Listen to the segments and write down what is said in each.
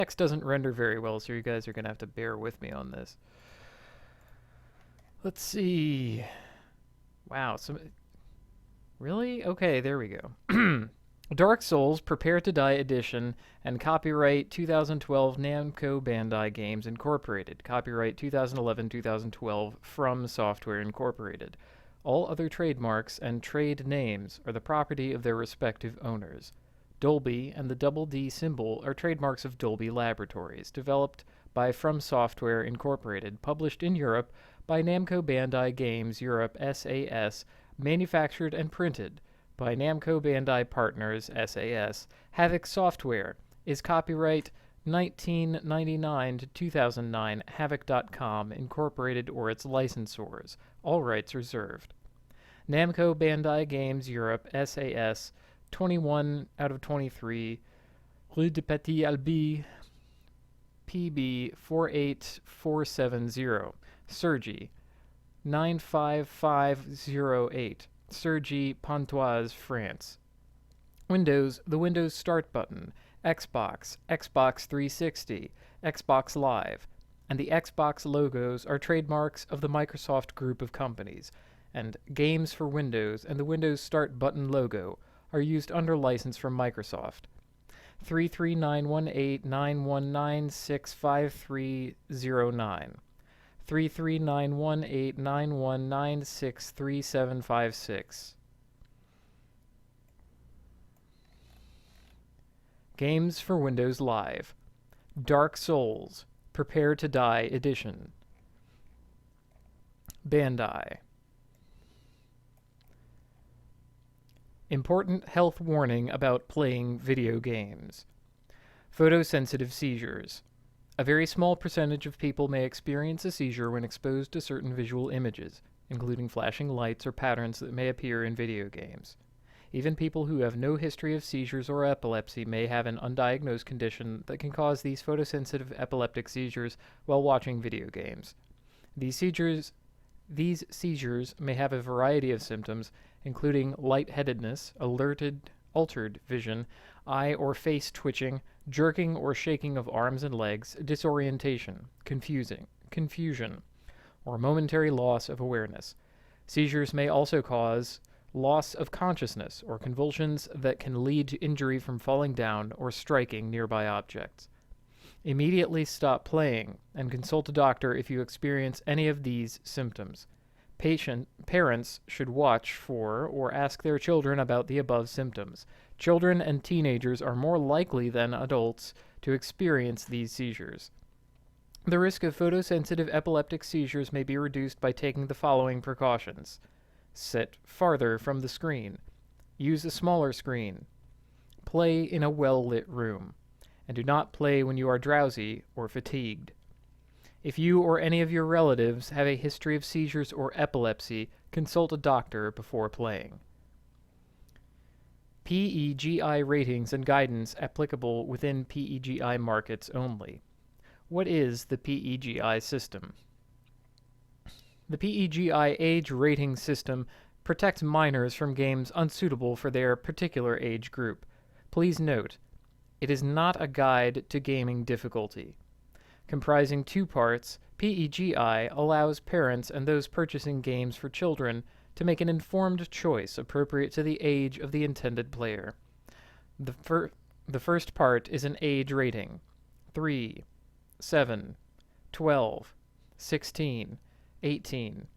Text doesn't render very well, so you guys are going to have to bear with me on this. Let's see. Wow, really? Okay, there we go. Dark Souls Prepare to Die Edition and copyright 2012 Namco Bandai Games Incorporated. Copyright 2011-2012 From Software Incorporated. All other trademarks and trade names are the property of their respective owners. Dolby and the double D symbol are trademarks of Dolby Laboratories, developed by From Software Incorporated, published in Europe by Namco Bandai Games Europe SAS, manufactured and printed by Namco Bandai Partners SAS. Havok Software is copyright 1999 to 2009 Havok.com Incorporated or its licensors. All rights reserved. Namco Bandai Games Europe SAS 21 out of 23 Rue de Petit Albi PB 48470 Sergi 95508 Sergi, Pontoise, France. Windows, the Windows Start button, Xbox, Xbox 360, Xbox Live, and the Xbox logos are trademarks of the Microsoft group of companies, and Games for Windows and the Windows Start button logo are used under license from Microsoft. 3391891965309. 3391891963756. Games for Windows Live. Dark Souls Prepare to Die Edition. Bandai. Important health warning about playing video games. Photosensitive seizures. A very small percentage of people may experience a seizure when exposed to certain visual images, including flashing lights or patterns that may appear in video games. Even people who have no history of seizures or epilepsy may have an undiagnosed condition that can cause these photosensitive epileptic seizures while watching video games. These seizures may have a variety of symptoms, including lightheadedness, altered vision, eye or face twitching, jerking or shaking of arms and legs, disorientation, confusion, or momentary loss of awareness. Seizures may also cause loss of consciousness or convulsions that can lead to injury from falling down or striking nearby objects. Immediately stop playing and consult a doctor if you experience any of these symptoms. Parents should watch for or ask their children about the above symptoms. Children and teenagers are more likely than adults to experience these seizures. The risk of photosensitive epileptic seizures may be reduced by taking the following precautions. Sit farther from the screen. Use a smaller screen. Play in a well-lit room. And do not play when you are drowsy or fatigued. If you or any of your relatives have a history of seizures or epilepsy, consult a doctor before playing. PEGI ratings and guidance applicable within PEGI markets only. What is the PEGI system? The PEGI age rating system protects minors from games unsuitable for their particular age group. Please note, it is not a guide to gaming difficulty. Comprising two parts, PEGI allows parents and those purchasing games for children to make an informed choice appropriate to the age of the intended player. The first part is an age rating: 3, 7, 12, 16, 18.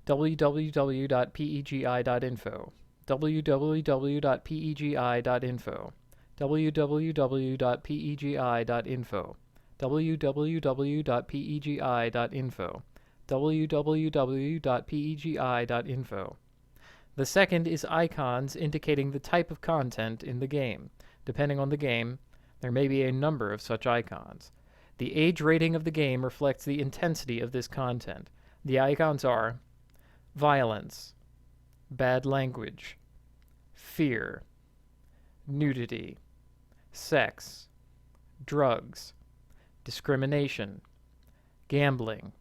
www.pegi.info. www.pegi.info. www.pegi.info. www.pegi.info. www.pegi.info. The second is icons indicating the type of content in the game. Depending on the game, there may be a number of such icons. The age rating of the game reflects the intensity of this content. The icons are violence, bad language, fear, nudity, sex, drugs, discrimination, gambling,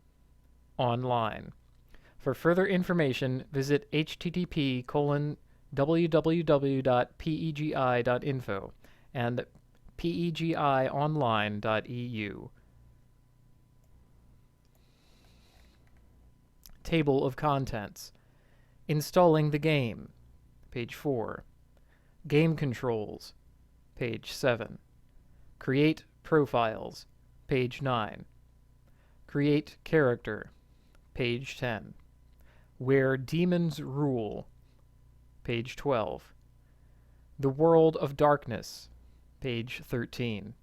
online. For further information, visit http://www.pegi.info and pegionline.eu. Table of contents. Installing the game, page 4. Game controls, page 7. Create profiles, page 9. Create character, page 10. Where demons rule, page 12. The World of Darkness, page 13.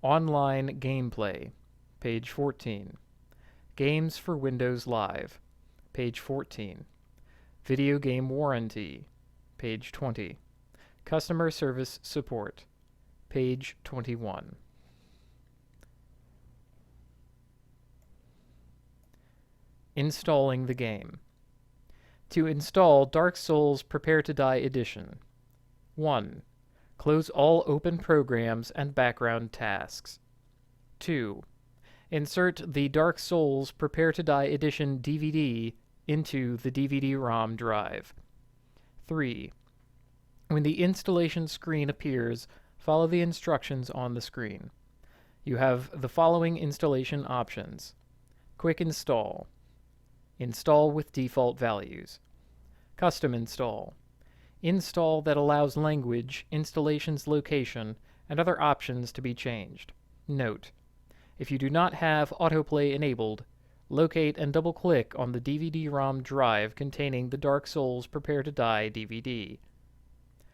Online gameplay, page 14. Games for Windows Live, page 14. Video game warranty, page 20. Customer service support, page 21. Installing the game. To install Dark Souls Prepare to Die Edition. 1. Close all open programs and background tasks. 2. Insert the Dark Souls Prepare to Die Edition DVD into the DVD-ROM drive. 3. When the installation screen appears, follow the instructions on the screen. You have the following installation options. Quick Install. Install with default values. Custom Install. Install that allows language, installation's location, and other options to be changed. Note: if you do not have autoplay enabled, locate and double-click on the DVD-ROM drive containing the Dark Souls Prepare to Die DVD.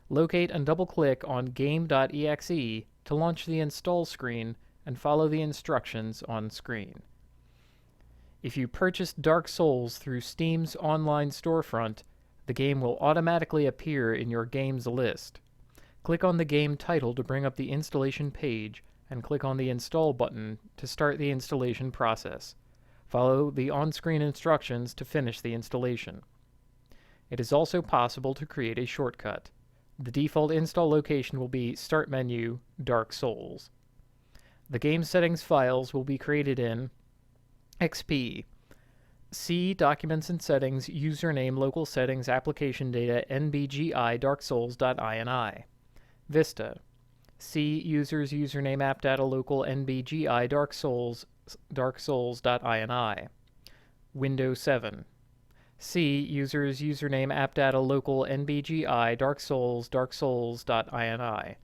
Locate and double-click on game.exe to launch the install screen and follow the instructions on screen. If you purchased Dark Souls through Steam's online storefront, the game will automatically appear in your games list. Click on the game title to bring up the installation page, and click on the Install button to start the installation process. Follow the on-screen instructions to finish the installation. It is also possible to create a shortcut. The default install location will be Start Menu, Dark Souls. The game settings files will be created in XP. C. Documents and Settings, Username, Local Settings, Application Data, NBGI, DarkSouls.ini. Vista. C. Users, Username, App Data, Local, NBGI, DarkSouls.ini. Windows 7. C. Users, Username, App Data, Local, NBGI, DarkSouls.ini.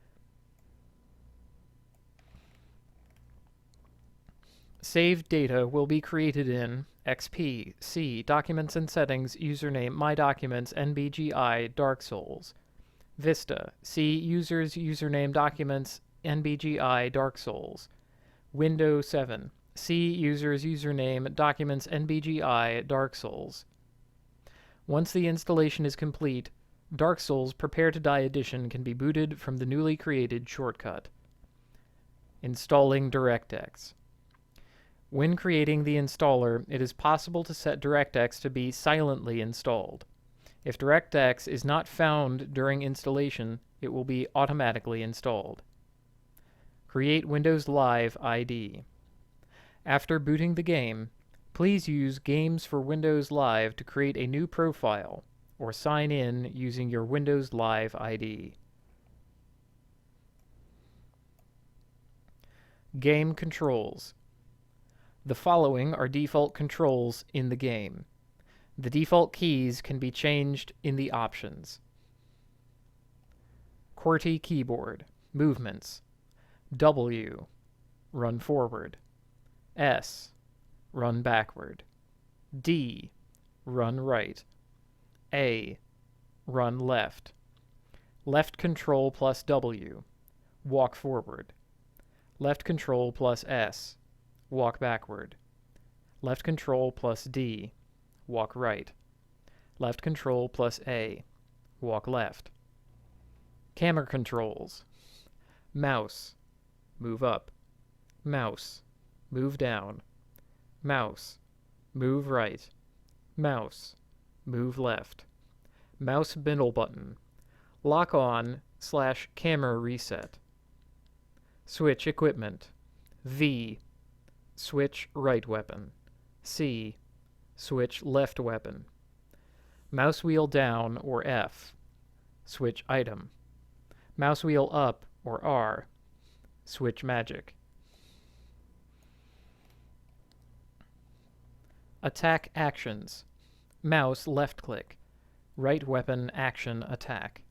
Saved data will be created in XP, C, Documents and Settings, Username, My Documents, NBGI, Dark Souls. Vista, C, Users, Username, Documents, NBGI, Dark Souls. Windows 7, C, Users, Username, Documents, NBGI, Dark Souls. Once the installation is complete, Dark Souls Prepare to Die Edition can be booted from the newly created shortcut. Installing DirectX. When creating the installer, it is possible to set DirectX to be silently installed. If DirectX is not found during installation, it will be automatically installed. Create Windows Live ID. After booting the game, please use Games for Windows Live to create a new profile, or sign in using your Windows Live ID. Game controls. The following are default controls in the game. The default keys can be changed in the options. QWERTY keyboard. Movements. W. Run forward. S. Run backward. D. Run right. A. Run left. Left control plus W. Walk forward. Left control plus S. Walk backward. Left control plus D. Walk right. Left control plus A. Walk left. Camera controls. Mouse. Move up. Mouse. Move down. Mouse. Move right. Mouse. Move left. Mouse middle button. Lock on / camera reset. Switch equipment. V. Switch right weapon. C. Switch left weapon. Mouse wheel down or F. Switch item. Mouse wheel up or R. Switch magic. Attack actions. Mouse left click. Right weapon action attack.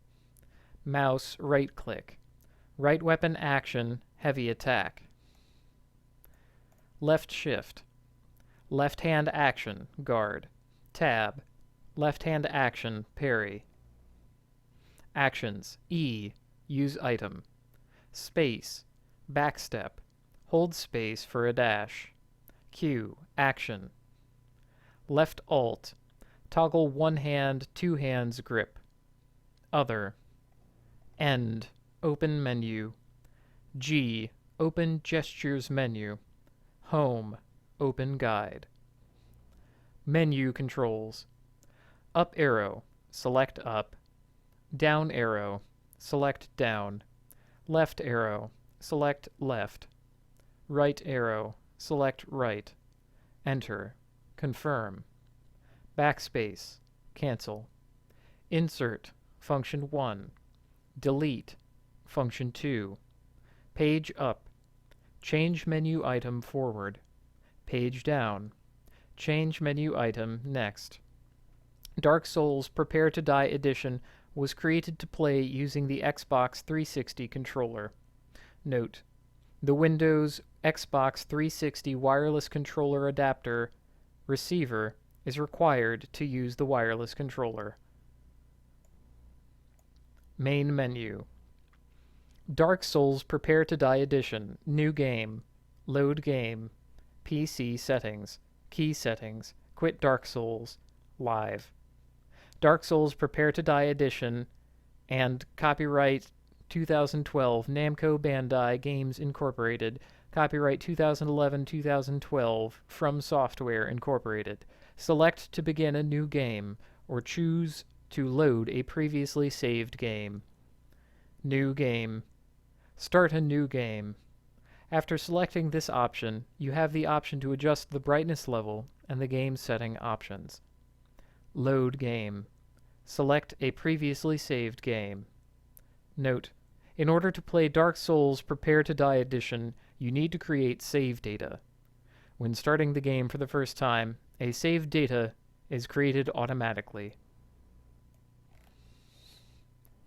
Mouse right click. Right weapon action heavy attack. Left shift. Left hand action guard. Tab. Left hand action parry. Actions. E. Use item. Space. Backstep. Hold space for a dash. Q. Action. Left alt. Toggle one hand, two hands grip. Other. End. Open menu. G. Open gestures menu. Home. Open guide. Menu controls. Up arrow. Select up. Down arrow. Select down. Left arrow. Select left. Right arrow. Select right. Enter. Confirm. Backspace. Cancel. Insert. Function 1. Delete. Function 2. Page up. Change menu item forward. Page down. Change menu item next. Dark Souls Prepare to Die Edition was created to play using the Xbox 360 controller. Note: the Windows Xbox 360 wireless controller adapter receiver is required to use the wireless controller. Main menu. Dark Souls Prepare to Die Edition. New game. Load game. PC settings. Key settings. Quit Dark Souls. Live. Dark Souls Prepare to Die Edition and copyright 2012 Namco Bandai Games Incorporated. Copyright 2011-2012 From Software Incorporated. Select to begin a new game or choose to load a previously saved game. New game. Start a new game. After selecting this option, you have the option to adjust the brightness level and the game setting options. Load game. Select a previously saved game. Note: in order to play Dark Souls Prepare to Die Edition, you need to create save data. When starting the game for the first time, a save data is created automatically.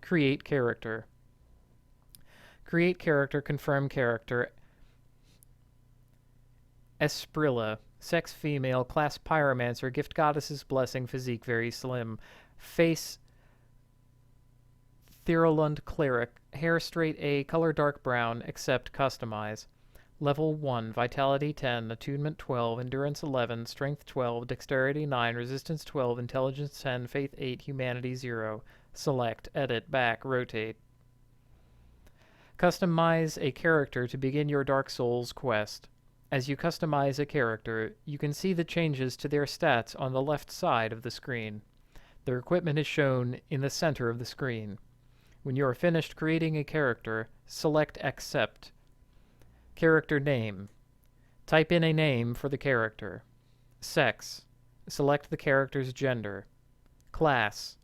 Create character. Create character, confirm character. Esprilla. Sex female, class pyromancer, gift goddess's blessing, physique very slim. Face Thirolund cleric, hair straight A, color dark brown, except customize. Level 1, vitality 10, attunement 12, endurance 11, strength 12, dexterity 9, resistance 12, intelligence 10, faith 8, humanity 0. Select, edit, back, rotate. Customize a character to begin your Dark Souls quest. As you customize a character, you can see the changes to their stats on the left side of the screen. Their equipment is shown in the center of the screen. When you are finished creating a character, select Accept. Character name. Type in a name for the character. Sex. Select the character's gender. Class.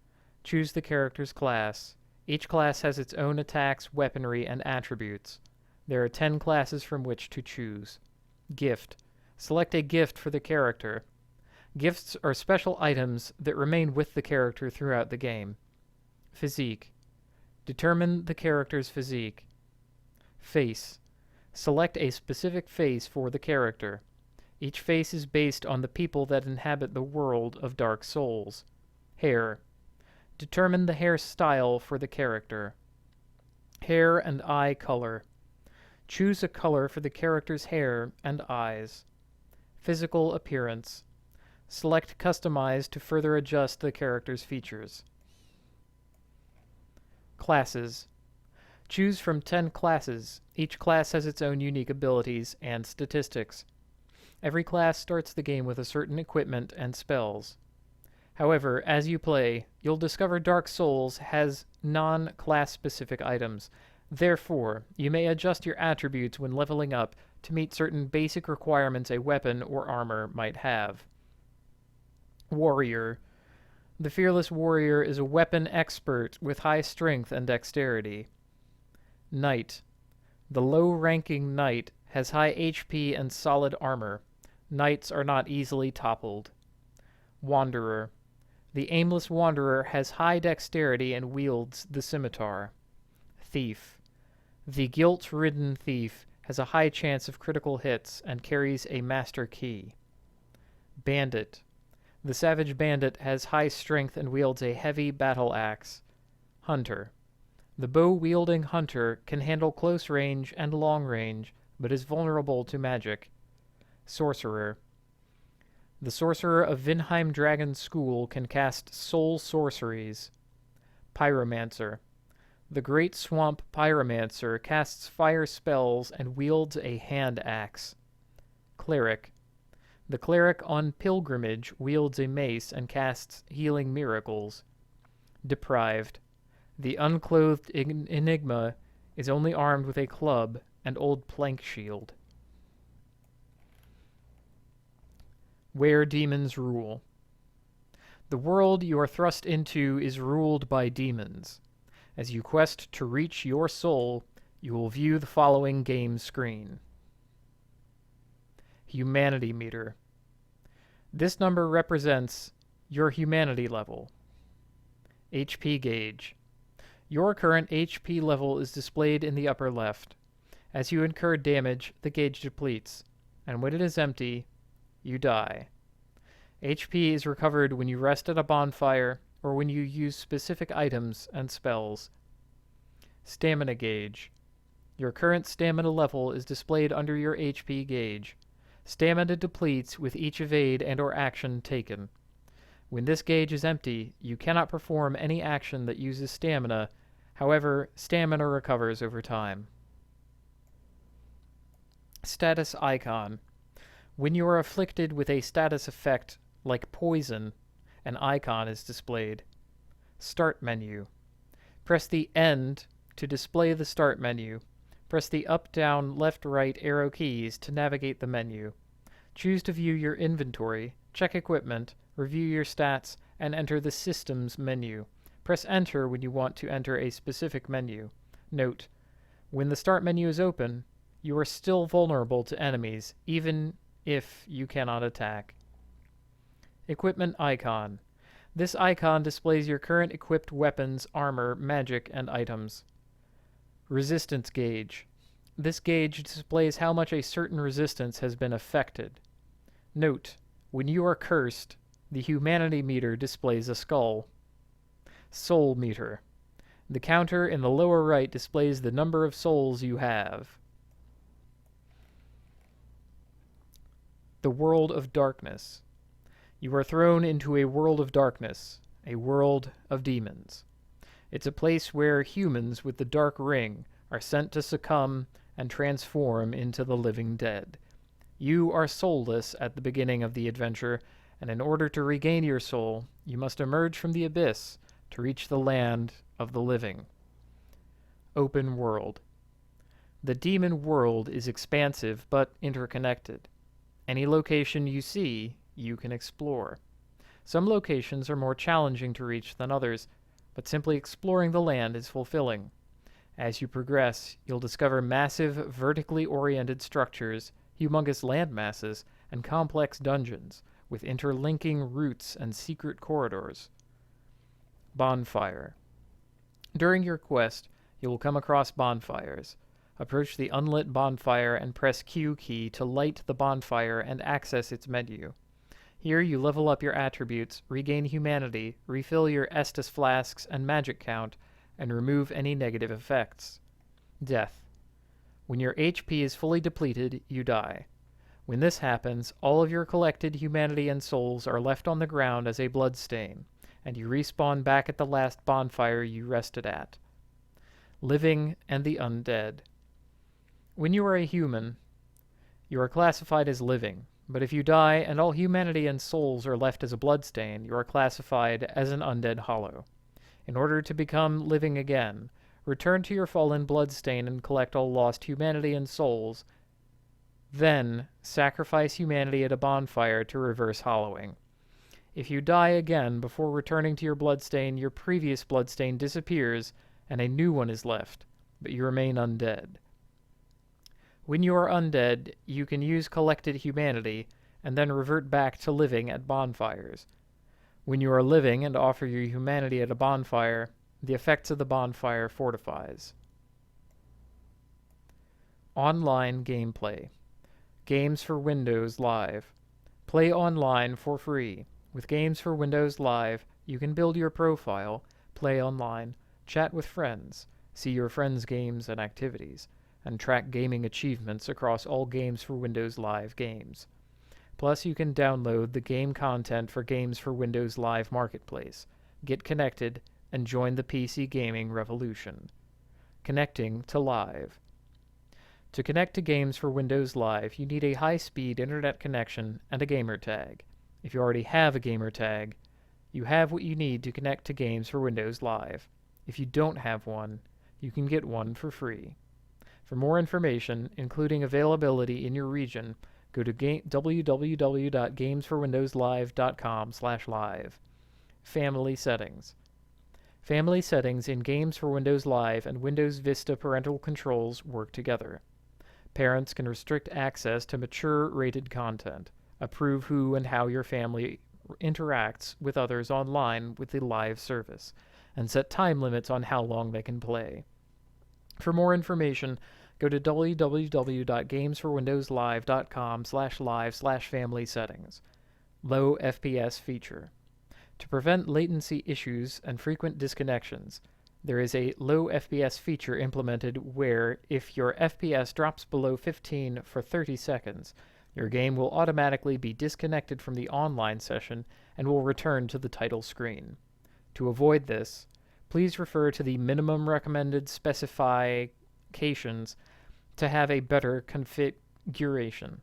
Choose the character's class. Each class has its own attacks, weaponry, and attributes. There are 10 classes from which to choose. Gift. Select a gift for the character. Gifts are special items that remain with the character throughout the game. Physique. Determine the character's physique. Face. Select a specific face for the character. Each face is based on the people that inhabit the world of Dark Souls. Hair. Determine the hairstyle for the character. Hair and eye color. Choose a color for the character's hair and eyes. Physical appearance. Select Customize to further adjust the character's features. Classes. Choose from 10 classes. Each class has its own unique abilities and statistics. Every class starts the game with a certain equipment and spells. However, as you play, you'll discover Dark Souls has non-class specific items. Therefore, you may adjust your attributes when leveling up to meet certain basic requirements a weapon or armor might have. Warrior. The Fearless Warrior is a weapon expert with high strength and dexterity. Knight. The low-ranking knight has high HP and solid armor. Knights are not easily toppled. Wanderer. The aimless wanderer has high dexterity and wields the scimitar. Thief. The guilt-ridden thief has a high chance of critical hits and carries a master key. Bandit. The savage bandit has high strength and wields a heavy battle axe. Hunter. The bow-wielding hunter can handle close range and long range, but is vulnerable to magic. Sorcerer. The sorcerer of Vinheim Dragon School can cast soul sorceries. Pyromancer. The Great Swamp Pyromancer casts fire spells and wields a hand axe. Cleric. The cleric on pilgrimage wields a mace and casts healing miracles. Deprived. The unclothed enigma is only armed with a club and old plank shield. Where demons rule. The world you are thrust into is ruled by demons. As you quest to reach your soul, you will view the following game screen. Humanity meter. This number represents your humanity level. HP gauge. Your current HP level is displayed in the upper left. As you incur damage, the gauge depletes, and when it is empty, you die. HP is recovered when you rest at a bonfire or when you use specific items and spells. Stamina gauge. Your current stamina level is displayed under your HP gauge. Stamina depletes with each evade and/or action taken. When this gauge is empty, you cannot perform any action that uses stamina. However, stamina recovers over time. Status icon. When you are afflicted with a status effect like poison, an icon is displayed. Start menu. Press the End to display the start menu. Press the up, down, left, right arrow keys to navigate the menu. Choose to view your inventory, check equipment, review your stats, and enter the Systems menu. Press Enter when you want to enter a specific menu. Note: when the start menu is open, you are still vulnerable to enemies, even if you cannot attack. Equipment icon. This icon displays your current equipped weapons, armor, magic, and items. Resistance gauge. This gauge displays how much a certain resistance has been affected. Note: when you are cursed, the humanity meter displays a skull. Soul meter. The counter in the lower right displays the number of souls you have. The World of Darkness. You are thrown into a world of darkness, a world of demons. It's a place where humans with the Dark Ring are sent to succumb and transform into the living dead. You are soulless at the beginning of the adventure, and in order to regain your soul, you must emerge from the abyss to reach the land of the living. Open world. The demon world is expansive but interconnected. Any location you see, you can explore. Some locations are more challenging to reach than others, but simply exploring the land is fulfilling. As you progress, you'll discover massive, vertically oriented structures, humongous land masses, and complex dungeons, with interlinking routes and secret corridors. Bonfire. During your quest, you will come across bonfires. Approach the unlit bonfire and press Q key to light the bonfire and access its menu. Here you level up your attributes, regain humanity, refill your Estus flasks and magic count, and remove any negative effects. Death. When your HP is fully depleted, you die. When this happens, all of your collected humanity and souls are left on the ground as a blood stain, and you respawn back at the last bonfire you rested at. Living and the undead. When you are a human, you are classified as living, but if you die and all humanity and souls are left as a bloodstain, you are classified as an undead hollow. In order to become living again, return to your fallen bloodstain and collect all lost humanity and souls. Then, sacrifice humanity at a bonfire to reverse hollowing. If you die again before returning to your bloodstain, your previous bloodstain disappears and a new one is left, but you remain undead. When you are undead, you can use collected humanity and then revert back to living at bonfires. When you are living and offer your humanity at a bonfire, the effects of the bonfire fortifies. Online gameplay. Games for Windows Live. Play online for free. With Games for Windows Live, you can build your profile, play online, chat with friends, see your friends' games and activities, and track gaming achievements across all Games for Windows Live games. Plus, you can download the game content for Games for Windows Live Marketplace, get connected, and join the PC gaming revolution. Connecting to Live. To connect to Games for Windows Live, you need a high-speed internet connection and a gamer tag. If you already have a gamer tag, you have what you need to connect to Games for Windows Live. If you don't have one, you can get one for free. For more information, including availability in your region, go to www.gamesforwindowslive.com/live. Family Settings. Family settings in Games for Windows Live and Windows Vista parental controls work together. Parents can restrict access to mature rated content, approve who and how your family interacts with others online with the live service, and set time limits on how long they can play. For more information, go to www.gamesforwindowslive.com/live/family settings. Low FPS feature. To prevent latency issues and frequent disconnections, there is a low FPS feature implemented where, if your FPS drops below 15 for 30 seconds, your game will automatically be disconnected from the online session and will return to the title screen. To avoid this, please refer to the minimum recommended specifications to have a better configuration.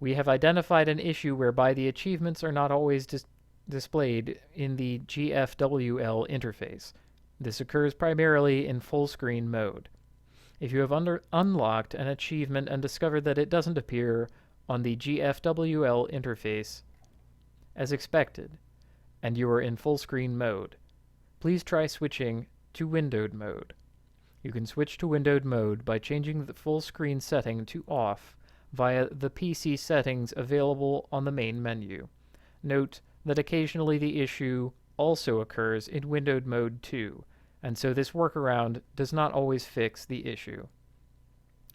We have identified an issue whereby the achievements are not always displayed in the GFWL interface. This occurs primarily in full screen mode. If you have unlocked an achievement and discovered that it doesn't appear on the GFWL interface as expected, and you are in full screen mode, please try switching to windowed mode. You can switch to windowed mode by changing the full screen setting to off via the PC settings available on the main menu. Note that occasionally the issue also occurs in windowed mode too, and so this workaround does not always fix the issue.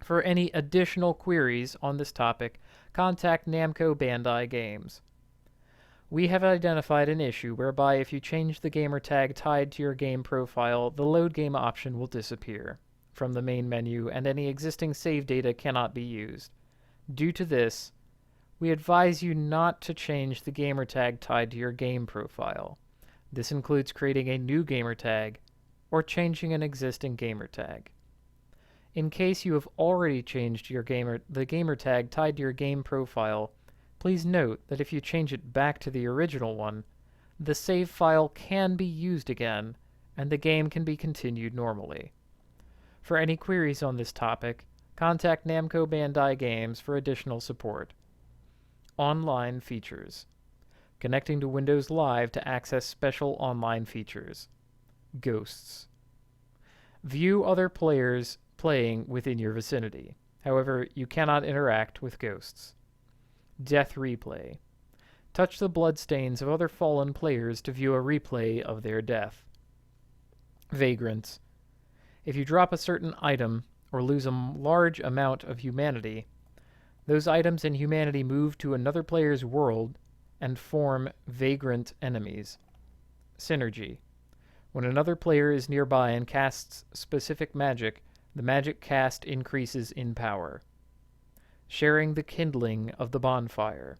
For any additional queries on this topic, contact Namco Bandai Games. We have identified an issue whereby if you change the gamer tag tied to your game profile, the load game option will disappear from the main menu and any existing save data cannot be used. Due to this, we advise you not to change the gamer tag tied to your game profile. This includes creating a new gamer tag or changing an existing gamer tag. In case you have already changed the gamer tag tied to your game profile, please note that if you change it back to the original one, the save file can be used again and the game can be continued normally. For any queries on this topic, contact Namco Bandai Games for additional support. Online features. Connecting to Windows Live to access special online features. Ghosts. View other players playing within your vicinity. However, you cannot interact with ghosts. Death replay. Touch the bloodstains of other fallen players to view a replay of their death. Vagrants. If you drop a certain item or lose a large amount of humanity, those items and humanity move to another player's world and form vagrant enemies. Synergy. When another player is nearby and casts specific magic, the magic cast increases in power. Sharing the kindling of the bonfire.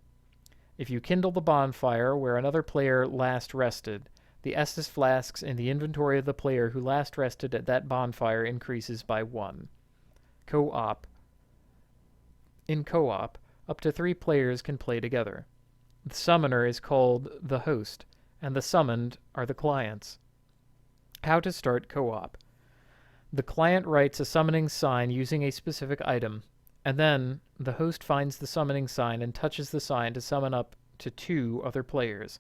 If you kindle the bonfire where another player last rested, the Estus flasks in the inventory of the player who last rested at that bonfire increases by 1. Co-op. In co-op, up to 3 players can play together. The summoner is called the host, and the summoned are the clients. How to start co-op. The client writes a summoning sign using a specific item, and then the host finds the summoning sign and touches the sign to summon up to 2 other players.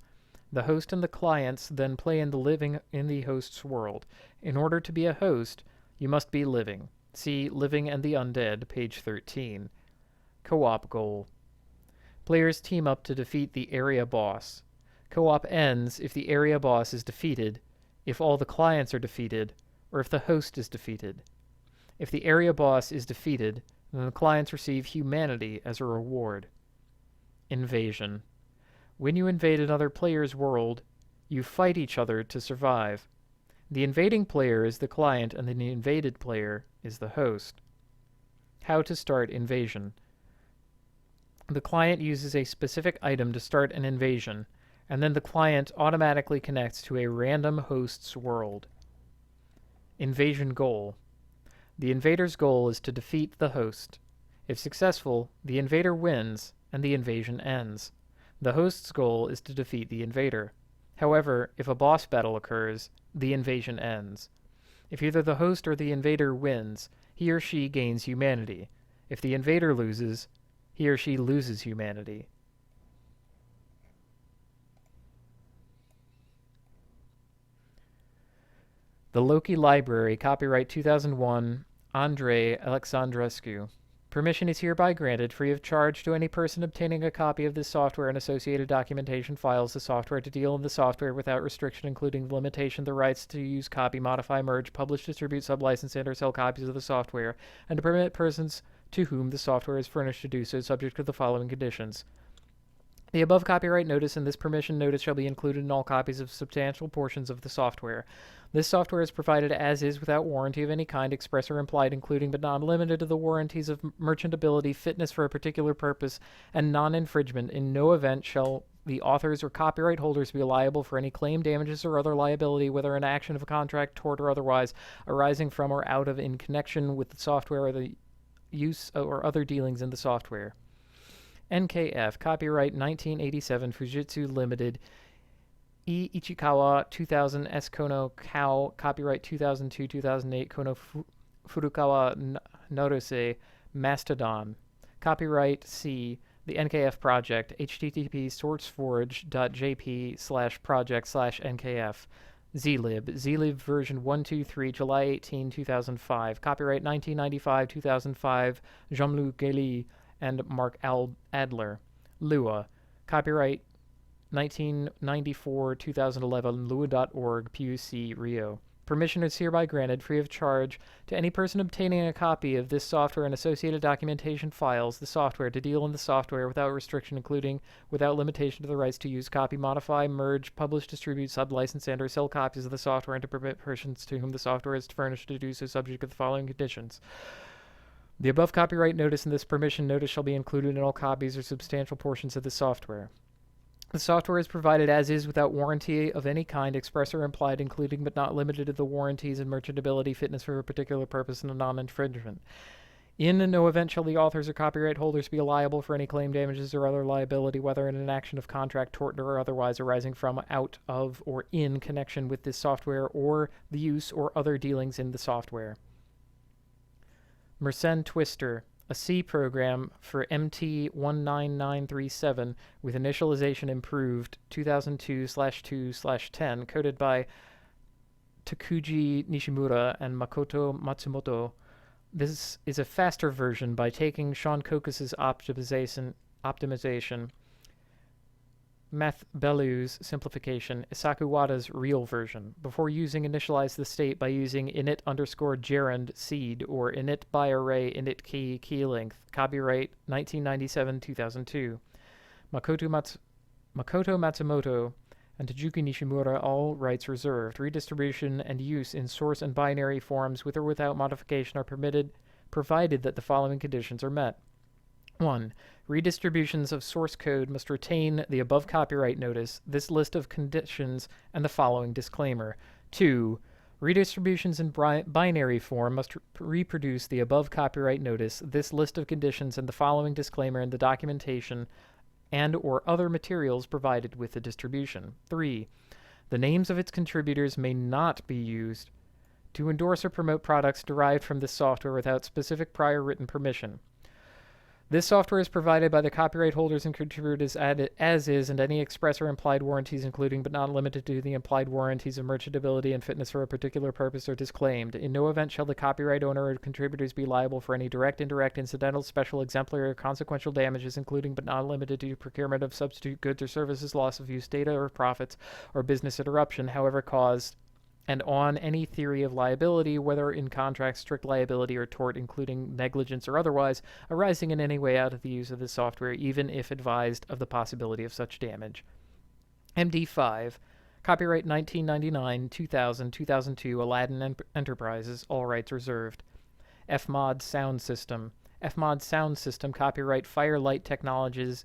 The host and the clients then play in the host's world. In order to be a host, you must be living. See Living and the Undead, page 13. Co-op goal. Players team up to defeat the area boss. Co-op ends if the area boss is defeated, if all the clients are defeated, or if the host is defeated. If the area boss is defeated, then the clients receive humanity as a reward. Invasion. When you invade another player's world, you fight each other to survive. The invading player is the client and the invaded player is the host. How to start invasion. The client uses a specific item to start an invasion, and then the client automatically connects to a random host's world. Invasion goal. The invader's goal is to defeat the host. If successful, the invader wins, and the invasion ends. The host's goal is to defeat the invader. However, if a boss battle occurs, the invasion ends. If either the host or the invader wins, he or she gains humanity. If the invader loses, he or she loses humanity. The Loki Library, copyright 2001, Andrei Alexandrescu. Permission is hereby granted free of charge to any person obtaining a copy of this software and associated documentation files, the software to deal in the software without restriction, including the limitation, the rights to use, copy, modify, merge, publish, distribute, sublicense, and or sell copies of the software, and to permit persons to whom the software is furnished to do so, subject to the following conditions. The above copyright notice and this permission notice shall be included in all copies of substantial portions of the software. This software is provided as is without warranty of any kind, express or implied, including but not limited to the warranties of merchantability, fitness for a particular purpose, and non-infringement. In no event shall the authors or copyright holders be liable for any claim, damages, or other liability, whether in action of a contract, tort, or otherwise, arising from or out of in connection with the software or the use or other dealings in the software. NKF, copyright 1987, Fujitsu Limited, E. Ichikawa 2000, S. Kono Kao, copyright 2002-2008, Kono Furukawa Naruse, Mastodon, copyright C. The NKF Project, http://sourceforge.jp/project/nkf, zlib version 123, July 18, 2005, copyright 1995-2005, Jean-Luc Guély and Mark Adler. Lua, copyright 1994-2011, lua.org, PUC, Rio. Permission is hereby granted free of charge to any person obtaining a copy of this software and associated documentation files, the software to deal in the software without restriction, including without limitation to the rights to use, copy, modify, merge, publish, distribute, sublicense, and or sell copies of the software, and to permit persons to whom the software is furnished to do so, subject to the following conditions. The above copyright notice and this permission notice shall be included in all copies or substantial portions of the software. The software is provided as is without warranty of any kind, express or implied, including but not limited to the warranties and merchantability, fitness for a particular purpose, and a non-infringement. In no event shall the authors or copyright holders be liable for any claim, damages, or other liability, whether in an action of contract, tort, or otherwise arising from, out of, or in connection with this software or the use or other dealings in the software. Mersenne Twister, a C program for MT19937 with initialization improved 2002/2/10, coded by Takuji Nishimura and Makoto Matsumoto. This is a faster version by taking Sean Kokas's optimization, Math Bellu's simplification, Isaku Wada's real version. Before using initialize the state by using init_gerund seed or init by array init key length. Copyright 1997-2002. Makoto Matsumoto and Tajuki Nishimura, all rights reserved. Redistribution and use in source and binary forms with or without modification are permitted, provided that the following conditions are met. 1. Redistributions of source code must retain the above copyright notice, this list of conditions, and the following disclaimer. 2. Redistributions in binary form must reproduce the above copyright notice, this list of conditions, and the following disclaimer in the documentation and or other materials provided with the distribution. 3. The names of its contributors may not be used to endorse or promote products derived from this software without specific prior written permission. This software is provided by the copyright holders and contributors as is, and any express or implied warranties, including but not limited to the implied warranties of merchantability and fitness for a particular purpose, are disclaimed. In no event shall the copyright owner or contributors be liable for any direct, indirect, incidental, special, exemplary, or consequential damages, including but not limited to procurement of substitute goods or services, loss of use, data or profits, or business interruption, however caused, and on any theory of liability, whether in contract, strict liability, or tort, including negligence or otherwise, arising in any way out of the use of this software, even if advised of the possibility of such damage. MD5. Copyright 1999, 2000, 2002, Aladdin Enterprises, all rights reserved. FMOD Sound System. FMOD Sound System, copyright Firelight Technologies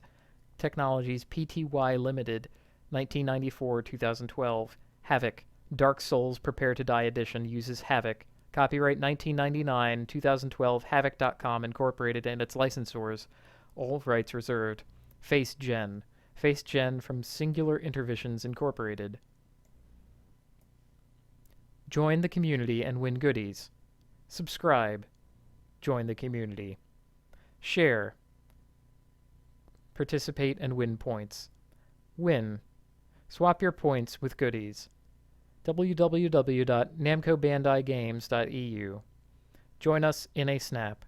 Pty Limited, 1994, 2012. Havoc. Dark Souls Prepare to Die Edition uses Havoc. Copyright 1999, 2012, Havoc.com Incorporated and its licensors. All rights reserved. FaceGen. FaceGen from Singular Intervisions Incorporated. Join the community and win goodies. Subscribe. Join the community. Share. Participate and win points. Win. Swap your points with goodies. www.namcobandaigames.eu. Join us in a snap.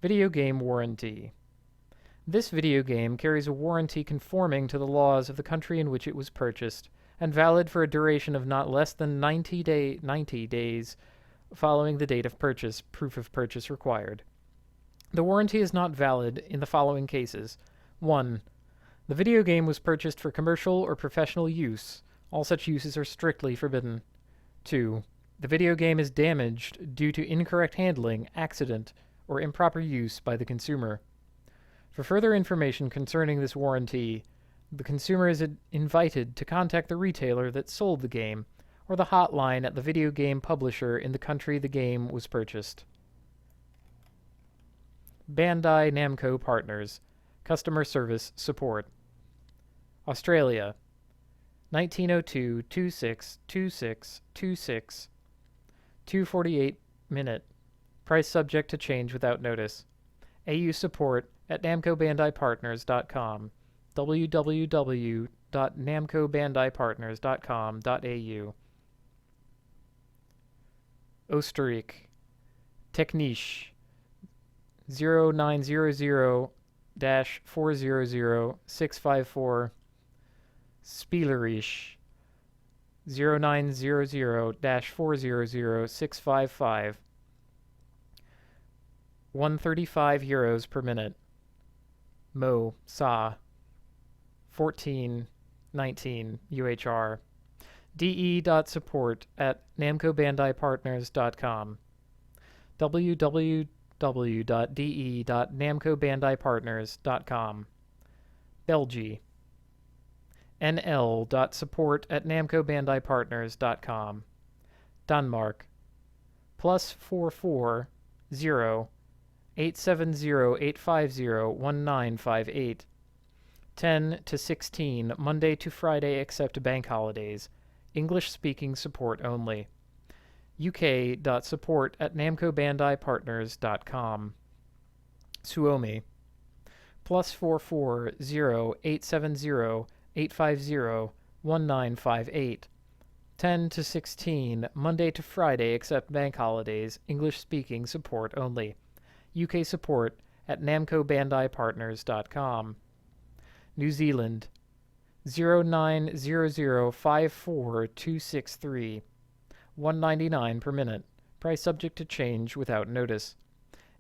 Video game warranty. This video game carries a warranty conforming to the laws of the country in which it was purchased, and valid for a duration of not less than 90 days following the date of purchase, proof of purchase required. The warranty is not valid in the following cases. 1. The video game was purchased for commercial or professional use. All such uses are strictly forbidden. 2. The video game is damaged due to incorrect handling, accident, or improper use by the consumer. For further information concerning this warranty, the consumer is invited to contact the retailer that sold the game, or the hotline at the video game publisher in the country the game was purchased. Bandai Namco Partners. Customer Service Support. Australia. 1902 26 26 26 2:48 minute. Price subject to change without notice. AU support at namcobandaipartners.com. www.namcobandaipartners.com.au. Österreich. Technisch. 0900-400-654. Spielerisch. 0900-400-655. 135 euros per minute. Mo Sa. 1419 UHR. de.support at namcobandaipartners.com. www.de.namcobandaipartners.com. Belgi. nl.support at namcobandaipartners.com. Denmark. +44 0 870-850-1958. 10 to 16, Monday to Friday except bank holidays. English-speaking support only. uk.support at namcobandaipartners.com. Suomi. +44 0 870-850-1958. 10 to 16, Monday to Friday except bank holidays. English-speaking support only. UK support at namcobandaipartners.com. New Zealand. 0900-54263. 199 per minute. Price subject to change without notice.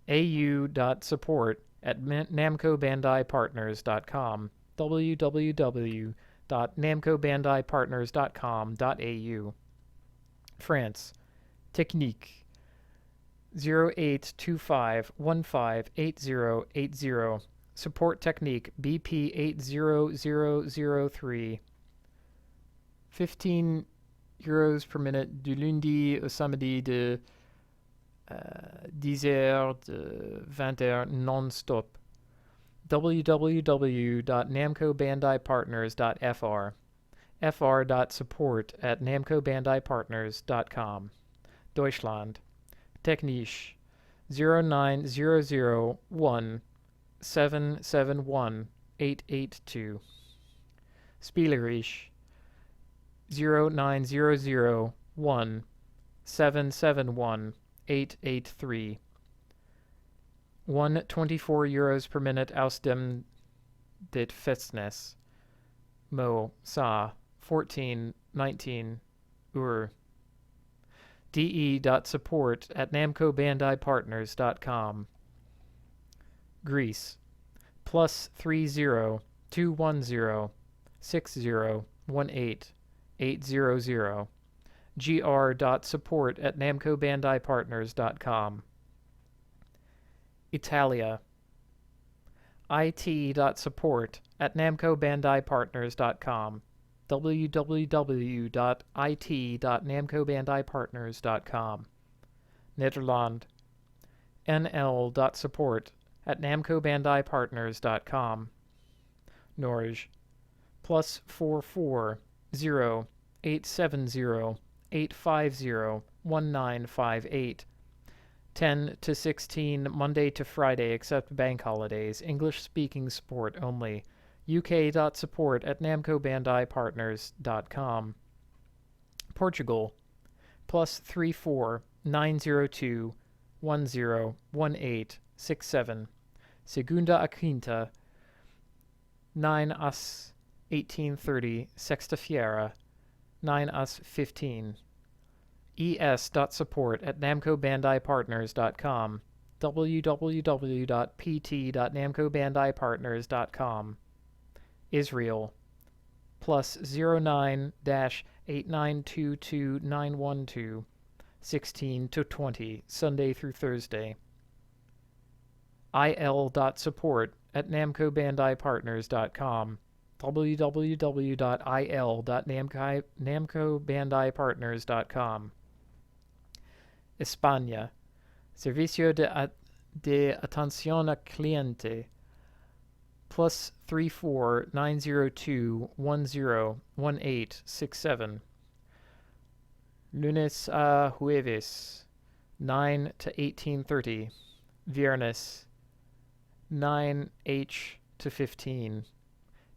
au.support at namcobandaipartners.com. www.namcobandaipartners.com.au. France. Technique. 0825158080. Support Technique BP80003. 15 euros per minute du lundi au samedi de 10h de 20h non-stop. www.namcobandaipartners.fr. fr.support at namcobandaipartners.com. Deutschland. Technisch. 09001 771 882. Spielerisch 09001 771 883. 124 euros per minute aus dem dit Festnetz. Mo Sa 1419 Ur. de.support@namcobandaipartners.com. Greece +30 210 6018 800. gr.support@namcobandaipartners.com. Italia it.support@namcobandaipartners.com. www.it.namcobandaipartners.com. Nederland nl.support@namcobandaipartners.com. Norge +44 0870 850 1958. 10 to 16 Monday to Friday except bank holidays. English speaking support only. uk.support@namcobandaipartners.com. Portugal +34 902 10 1867. Segunda a Quinta 9 Us 1830. Sexta-feira 9 Us 15. es.support@namcobandaipartners.com. www.pt.namcobandaipartners.com. Israel +09-8922912 16 to 20 Sunday through Thursday. il.support@namcobandaipartners.com. www.il.namcobandaipartners.com. España Servicio de Atención al Cliente +34 902 10 1867. Lunes a Jueves 9 to 1830. Viernes 9H to 15.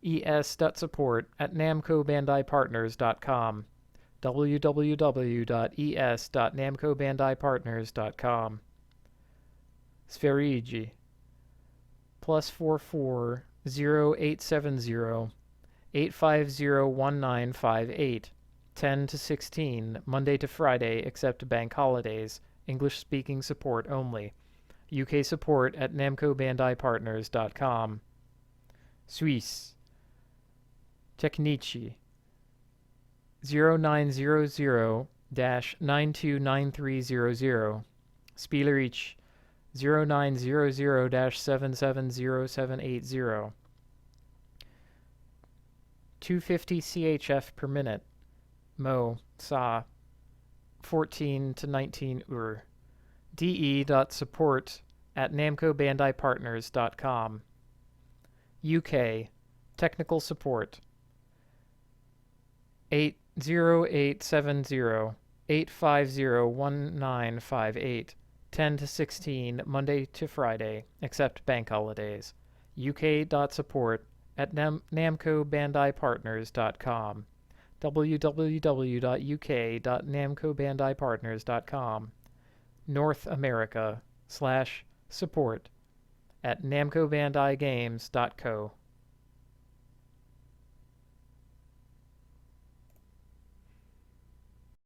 es.support@namcobandaipartners.com. www.es.namcobandaipartners.com. Sverige +44 0870 850 1958. 10 to 16 Monday to Friday except bank holidays. English speaking support only. UK support@namcobandaipartners.com. Suisse Tecnici 0900-929300. Spielerisch 0900-770780. 250 CHF per minute. Mo Sa 14 to 19 Ur. de.support@namcobandaipartners.com. UK Technical Support 80870 850 1958. 10 to 16 Monday to Friday except bank holidays. uk.support@namcobandaipartners.com. www.uk.namcobandaipartners.com. North America /support@namcobandaigames.co.